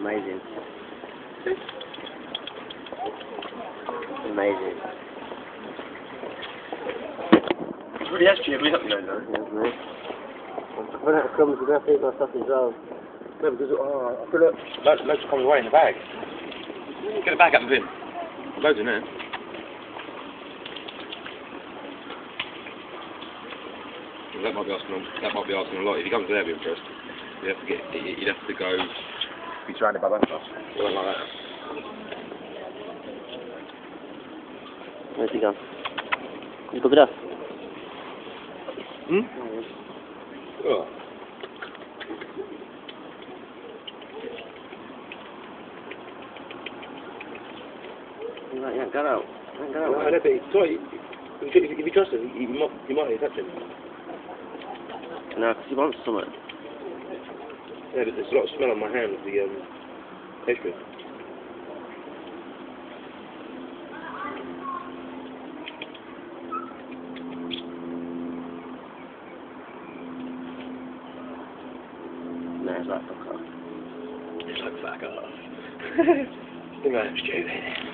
Amazing. Amazing. It's really has cheered me up, you know, though. Yeah, mate. I'm running out of crumbs, we're going to have to eat my stuff as well. No, because I feel like loads of coming away in the bag. Get the bag up the bin. Loads in there. Well, that might be asking a lot. If he comes there, be impressed. You'd have to go. Be surrounded by that stuff. Something like that. Where's he gone? You book it up? Hmm? Oh. Yeah, get out. Get out. No, I know, but it's sorry. If you trust him, you might touch him. No, because he wants something. Yeah, but there's a lot of smell on my hand of the pastry. No, it's like fuck off. It's like fuck off. I think I'm stupid.